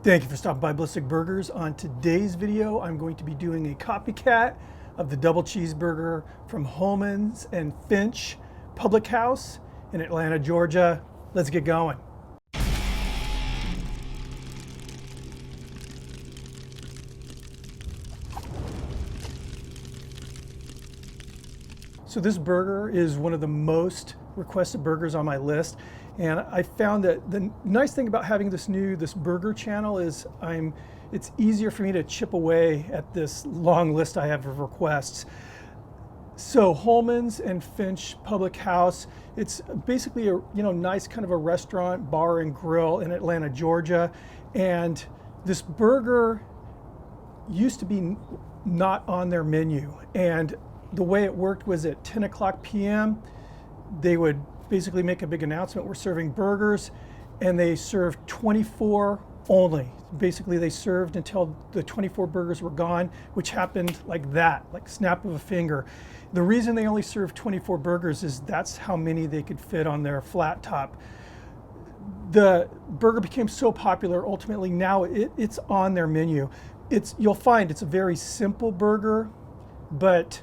Thank you for stopping by Ballistic Burgers. On today's video, I'm going to be doing a copycat of the double cheeseburger from Holeman and Finch Public House in Atlanta, Georgia. Let's get going. So this burger is one of the most requested burgers on my list, and I found that the nice thing about having this burger channel is it's easier for me to chip away at this long list I have of requests. So Holeman and Finch Public House, it's basically a nice kind of a restaurant, bar and grill in Atlanta, Georgia, and this burger used to be not on their menu, and the way it worked was at 10 o'clock p.m. they would basically make a big announcement, we're serving burgers, and they served 24 only. Basically they served until the 24 burgers were gone, which happened like that, like snap of a finger. The reason they only served 24 burgers is that's how many they could fit on their flat top. The burger became so popular, ultimately now it's on their menu. You'll find it's a very simple burger, but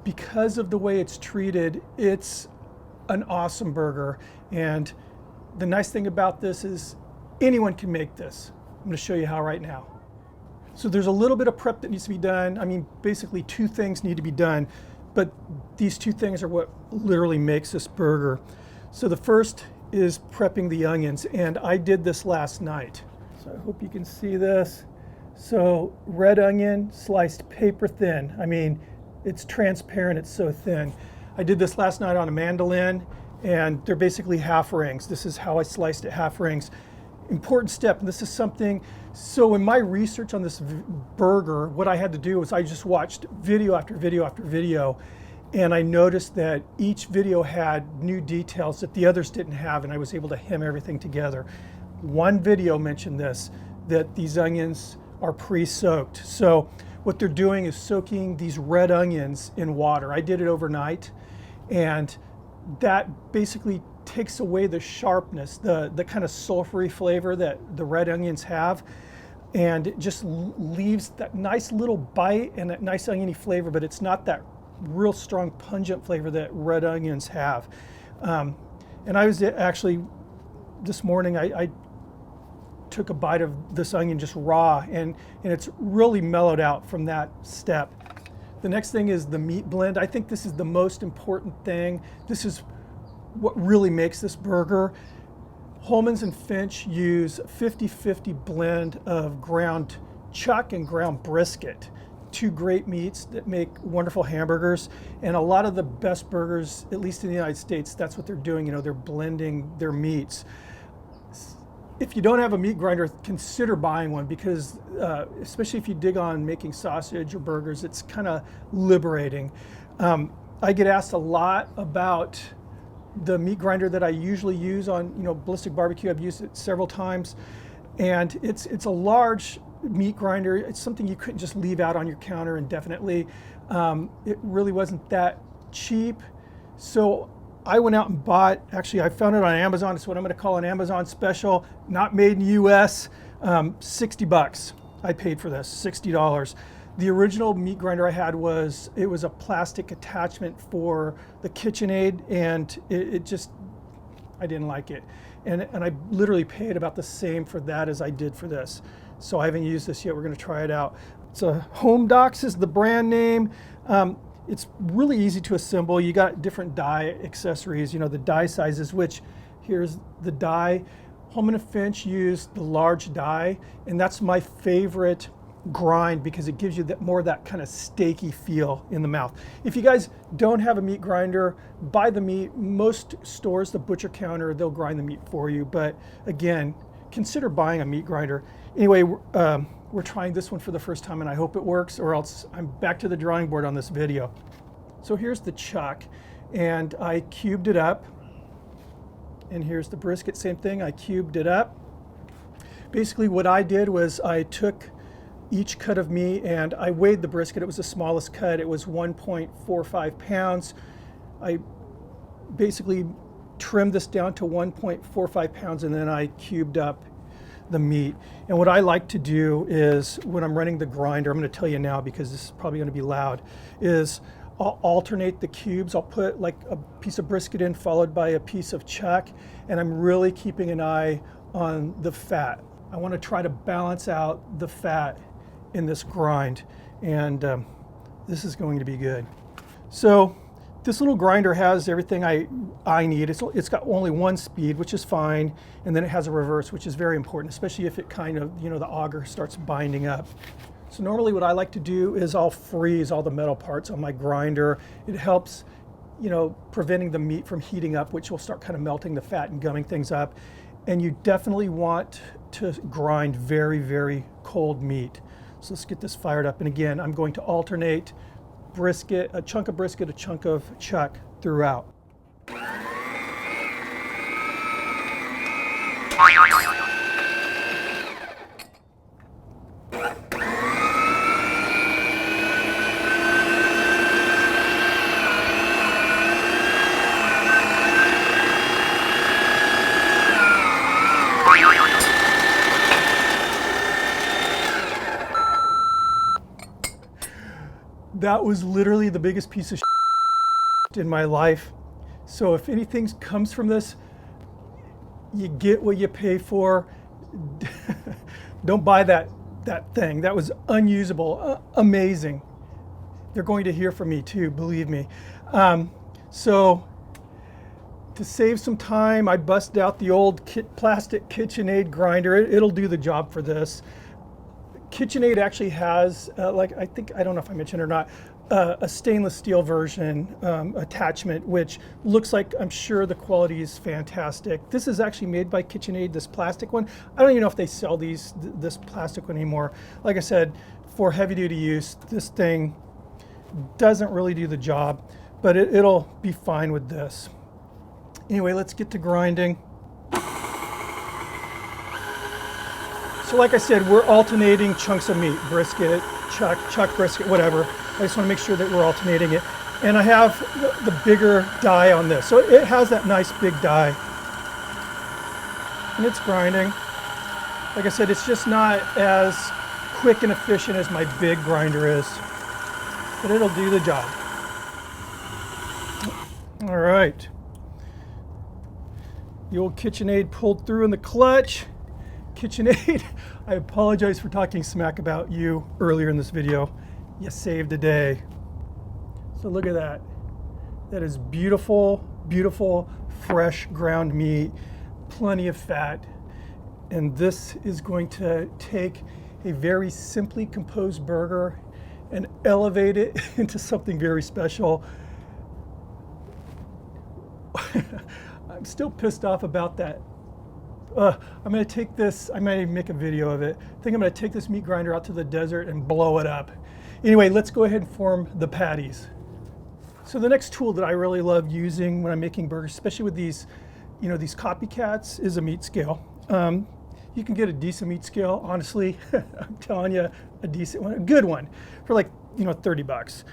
because of the way it's treated, it's an awesome burger. And the nice thing about this is anyone can make this. I'm going to show you how right now. So there's a little bit of prep that needs to be done. I mean, basically two things need to be done, but these two things are what literally makes this burger. So the first is prepping the onions, and I did this last night. So I hope you can see this. So red onion, sliced paper thin. I mean, it's transparent, it's so thin. I did this last night on a mandolin, and they're basically half rings. This is how I sliced it, half rings. Important step, and this is something, so in my research on this burger, what I had to do was I just watched video after video after video, and I noticed that each video had new details that the others didn't have, and I was able to hem everything together. One video mentioned this, that these onions are pre-soaked. So what they're doing is soaking these red onions in water. I did it overnight, and that basically takes away the sharpness, the kind of sulfury flavor that the red onions have, and it just leaves that nice little bite and that nice oniony flavor, but it's not that real strong pungent flavor that red onions have. And I was actually, this morning, I took a bite of this onion just raw, and it's really mellowed out from that step. The next thing is the meat blend. I think this is the most important thing. This is what really makes this burger. Holeman and Finch use 50-50 blend of ground chuck and ground brisket. Two great meats that make wonderful hamburgers, and a lot of the best burgers, at least in the United States, that's what they're doing. They're blending their meats. If you don't have a meat grinder, consider buying one, because especially if you dig on making sausage or burgers, it's kind of liberating. I get asked a lot about the meat grinder that I usually use on Ballistic barbecue. I've used it several times, and it's a large meat grinder. It's something you couldn't just leave out on your counter indefinitely. It really wasn't that cheap, so I went out and bought, actually I found it on Amazon. It's what I'm going to call an Amazon special, not made in the US, 60 bucks. I paid for this, $60. The original meat grinder I had was a plastic attachment for the KitchenAid, and I didn't like it. And I literally paid about the same for that as I did for this. So I haven't used this yet, we're going to try it out. So Home Docs is the brand name. It's really easy to assemble. You got different die accessories, the die sizes, which here's the die. Holeman and Finch used the large die, and that's my favorite grind because it gives you more of that kind of steaky feel in the mouth. If you guys don't have a meat grinder, buy the meat. Most stores, the butcher counter, they'll grind the meat for you. But again, consider buying a meat grinder. Anyway, we're trying this one for the first time, and I hope it works, or else I'm back to the drawing board on this video. So here's the chuck, and I cubed it up. And here's the brisket, same thing, I cubed it up. Basically what I did was I took each cut of meat and I weighed the brisket. It was the smallest cut. It was 1.45 pounds. I basically trimmed this down to 1.45 pounds, and then I cubed up the meat. And what I like to do is when I'm running the grinder, I'm going to tell you now because this is probably going to be loud, is I'll alternate the cubes. I'll put like a piece of brisket in followed by a piece of chuck, and I'm really keeping an eye on the fat. I want to try to balance out the fat in this grind, and this is going to be good. So this little grinder has everything I need. It's got only one speed, which is fine, and then it has a reverse, which is very important, especially if it kind of, you know, the auger starts binding up. So normally what I like to do is I'll freeze all the metal parts on my grinder. It helps, you know, preventing the meat from heating up, which will start kind of melting the fat and gumming things up. And you definitely want to grind very, very cold meat. So let's get this fired up. And again, I'm going to alternate brisket, a chunk of brisket, a chunk of chuck throughout. That was literally the biggest piece of in my life. So if anything comes from this, you get what you pay for. Don't buy that thing. That was unusable, amazing. They're going to hear from me too, believe me. So to save some time, I busted out the old plastic KitchenAid grinder. It'll do the job for this. KitchenAid actually has, like I don't know if I mentioned it or not, a stainless steel version attachment, which looks like, I'm sure the quality is fantastic. This is actually made by KitchenAid, this plastic one. I don't even know if they sell this plastic one anymore. Like I said, for heavy duty use, this thing doesn't really do the job, but it'll be fine with this. Anyway, let's get to grinding. So like I said, we're alternating chunks of meat, brisket, chuck brisket, whatever. I just want to make sure that we're alternating it. And I have the bigger die on this. So it has that nice big die. And it's grinding. Like I said, it's just not as quick and efficient as my big grinder is, but it'll do the job. All right. The old KitchenAid pulled through in the clutch. KitchenAid, I apologize for talking smack about you earlier in this video. You saved the day. So look at that. That is beautiful, beautiful, fresh ground meat, plenty of fat. And this is going to take a very simply composed burger and elevate it into something very special. I'm still pissed off about that. I'm going to take this, I might even make a video of it. I think I'm going to take this meat grinder out to the desert and blow it up. Anyway, let's go ahead and form the patties. So the next tool that I really love using when I'm making burgers, especially with these, you know, these Copycats, is a meat scale. You can get a decent meat scale, honestly. I'm telling you, a decent one, a good one, for like, you know, 30 bucks.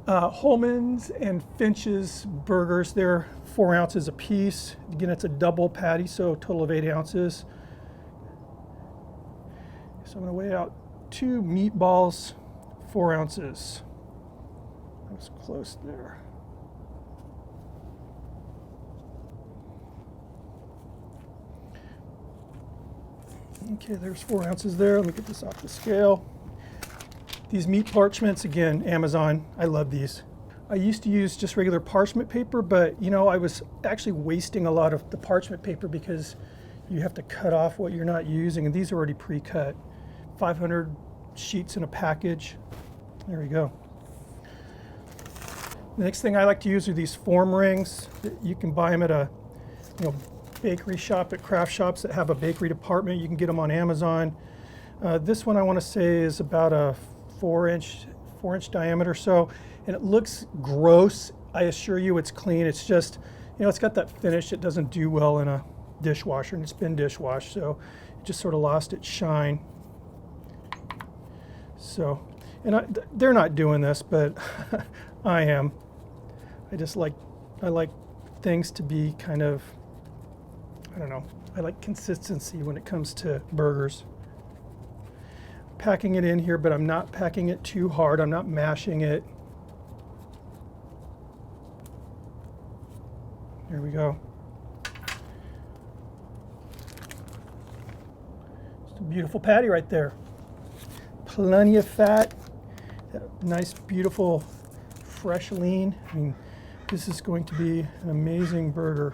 Holeman's and Finch's burgers, they're 4 ounces a piece. Again, it's a double patty, so a total of 8 ounces. So I'm going to weigh out 2 meatballs, 4 ounces. I was close there. Okay, there's 4 ounces there. Let me get this off the scale. These meat parchments, again, Amazon, I love these. I used to use just regular parchment paper, but you know, I was actually wasting a lot of the parchment paper because you have to cut off what you're not using, and these are already pre-cut. 500 sheets in a package. There we go. The next thing I like to use are these form rings. You can buy them at a, you know, bakery shop, at craft shops that have a bakery department. You can get them on Amazon. This one I want to say is about a 4-inch diameter or so, and it looks gross. I assure you it's clean. It's just, you know, it's got that finish. It doesn't do well in a dishwasher, and it's been dishwashed, so it just sort of lost its shine. So, and they're not doing this, but I am. I like things to be kind of I don't know, I like consistency when it comes to burgers. Packing it in here, but I'm not packing it too hard. I'm not mashing it. There we go. Just a beautiful patty right there. Plenty of fat. That nice, beautiful, fresh lean. I mean, this is going to be an amazing burger.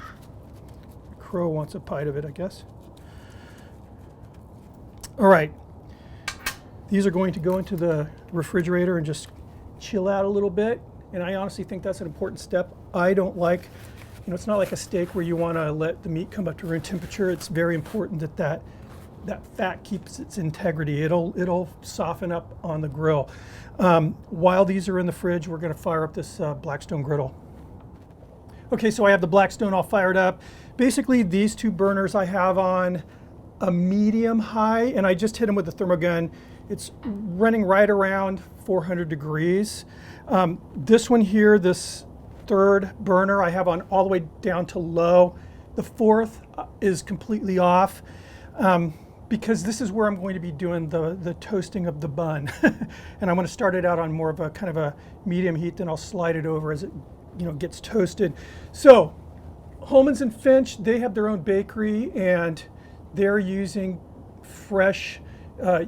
Crow wants a bite of it, I guess. All right. These are going to go into the refrigerator and just chill out a little bit. And I honestly think that's an important step. I don't like, you know, it's not like a steak where you want to let the meat come up to room temperature. It's very important that that fat keeps its integrity. It'll soften up on the grill. While these are in the fridge, we're going to fire up this Blackstone griddle. Okay, so I have the Blackstone all fired up. Basically, these two burners I have on a medium high, and I just hit them with the thermogun. It's running right around 400 degrees. This one here, this third burner, I have on all the way down to low. The fourth is completely off because this is where I'm going to be doing the toasting of the bun. And I'm going to start it out on more of a kind of a medium heat, then I'll slide it over as it gets toasted. So Holeman and Finch, they have their own bakery and they're using fresh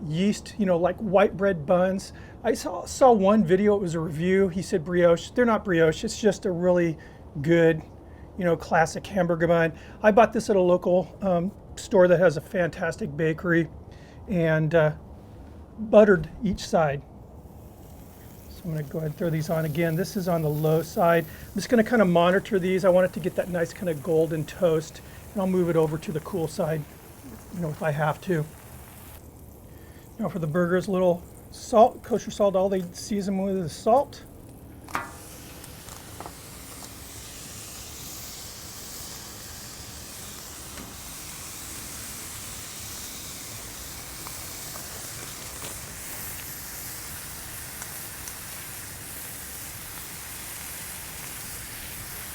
yeast, like white bread buns. I saw one video, it was a review. He said brioche. They're not brioche, it's just a really good, classic hamburger bun. I bought this at a local store that has a fantastic bakery and buttered each side. So I'm going to go ahead and throw these on again. This is on the low side. I'm just going to kind of monitor these. I want it to get that nice kind of golden toast, and I'll move it over to the cool side, if I have to. Now for the burgers, a little salt, kosher salt, all they season with is salt.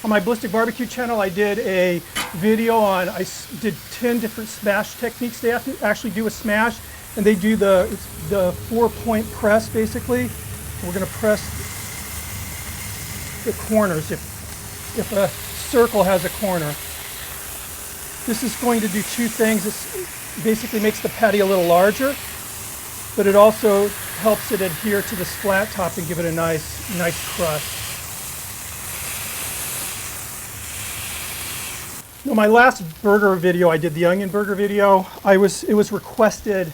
On my Ballistic barbecue channel, I did a video on, I did 10 different smash techniques. They have to actually do a smash, and they do the 4-point press, basically. We're going to press the corners if a circle has a corner. This is going to do two things. This basically makes the patty a little larger, but it also helps it adhere to this flat top and give it a nice crust. Now, my last burger video I did, the onion burger video, it was requested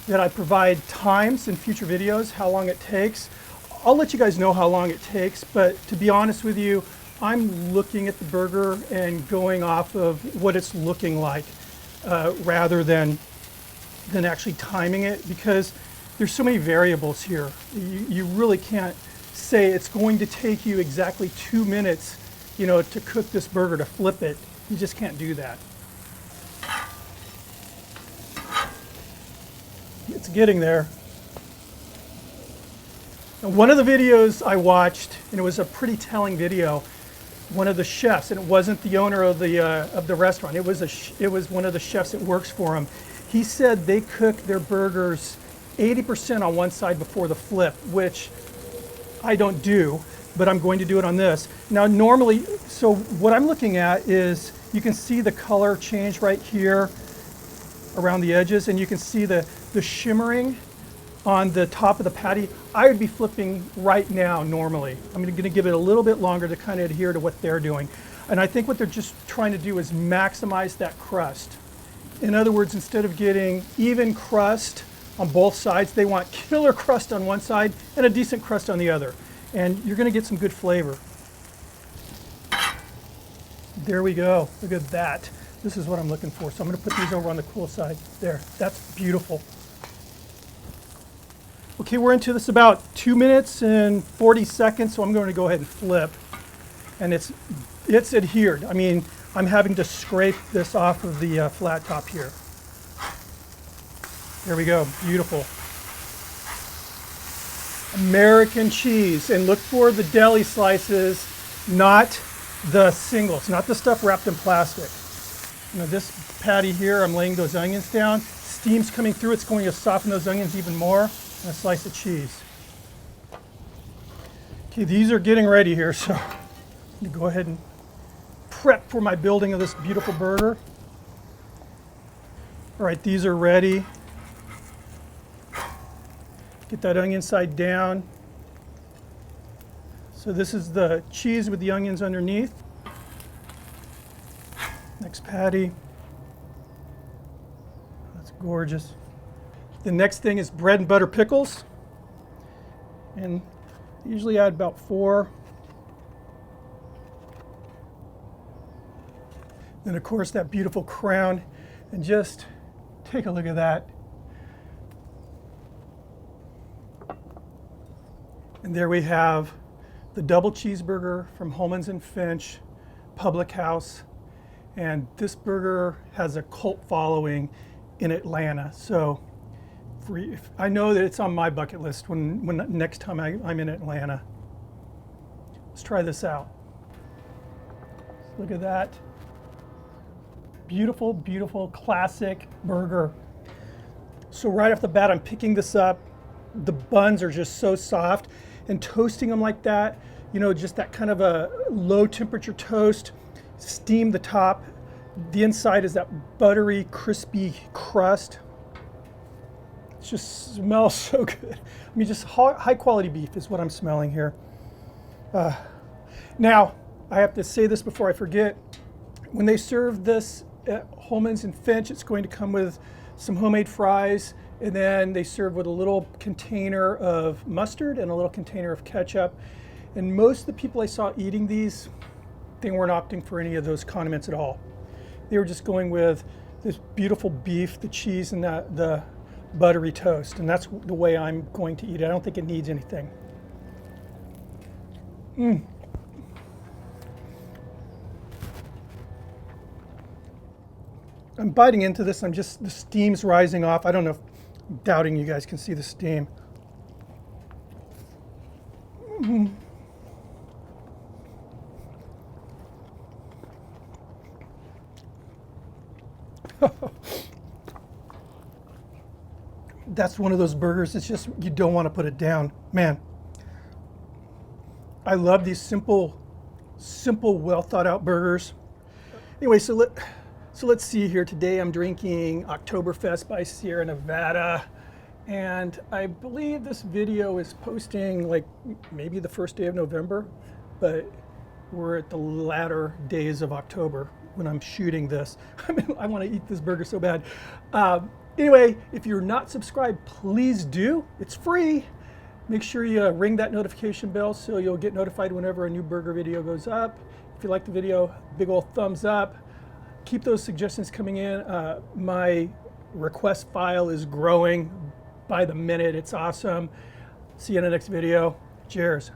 that I provide times in future videos, how long it takes. I'll let you guys know how long it takes, but to be honest with you, I'm looking at the burger and going off of what it's looking like rather than actually timing it, because there's so many variables here. You really can't say it's going to take you exactly 2 minutes, to cook this burger, to flip it. You just can't do that. It's getting there. Now, one of the videos I watched, and it was a pretty telling video, one of the chefs, and it wasn't the owner of the restaurant, it was one of the chefs that works for him. He said they cook their burgers 80% on one side before the flip, which I don't do, but I'm going to do it on this. Now normally, so what I'm looking at is, you can see the color change right here around the edges, and you can see the shimmering on the top of the patty. I would be flipping right now normally. I'm going to give it a little bit longer to kind of adhere to what they're doing. And I think what they're just trying to do is maximize that crust. In other words, instead of getting even crust on both sides, they want killer crust on one side and a decent crust on the other. And you're going to get some good flavor. There we go. Look at that. This is what I'm looking for. So I'm going to put these over on the cool side. There. That's beautiful. Okay, we're into this about 2 minutes and 40 seconds, so I'm going to go ahead and flip. And it's adhered. I mean, I'm having to scrape this off of the flat top here. There we go. Beautiful. American cheese. And look for the deli slices, not the singles, not the stuff wrapped in plastic. You know, this patty here, I'm laying those onions down. Steam's coming through, it's going to soften those onions even more. And a slice of cheese. Okay, these are getting ready here, so I'm going to go ahead and prep for my building of this beautiful burger. All right, these are ready. Get that onion side down. So this is the cheese with the onions underneath. Next patty. That's gorgeous. The next thing is bread and butter pickles. And usually add about 4. Then of course that beautiful crown. And just take a look at that. And there we have the double cheeseburger from Holeman and Finch, Public House. And this burger has a cult following in Atlanta. So I know that it's on my bucket list when next time I'm in Atlanta. Let's try this out. Look at that. Beautiful, beautiful, classic burger. So right off the bat, I'm picking this up. The buns are just so soft, and toasting them like that, you know, just that kind of a low temperature toast, steam the top. The inside is that buttery, crispy crust. It just smells so good. I mean, just high quality beef is what I'm smelling here. Now, I have to say this before I forget. When they serve this at Holeman and Finch, it's going to come with some homemade fries, and then they serve with a little container of mustard and a little container of ketchup. And most of the people I saw eating these, they weren't opting for any of those condiments at all. They were just going with this beautiful beef, the cheese, and the buttery toast. And that's the way I'm going to eat it. I don't think it needs anything. I'm biting into this. The steam's rising off. I don't know if, I'm doubting you guys can see the steam. That's one of those burgers, it's just, you don't want to put it down. Man, I love these simple, well thought out burgers. Anyway, so let's see here. Today I'm drinking Oktoberfest by Sierra Nevada. And I believe this video is posting like maybe the first day of November, but we're at the latter days of October when I'm shooting this. I mean, I want to eat this burger so bad. Anyway, if you're not subscribed, please do. It's free. Make sure you ring that notification bell so you'll get notified whenever a new burger video goes up. If you like the video, big ol' thumbs up. Keep those suggestions coming in. My request file is growing by the minute. It's awesome. See you in the next video. Cheers.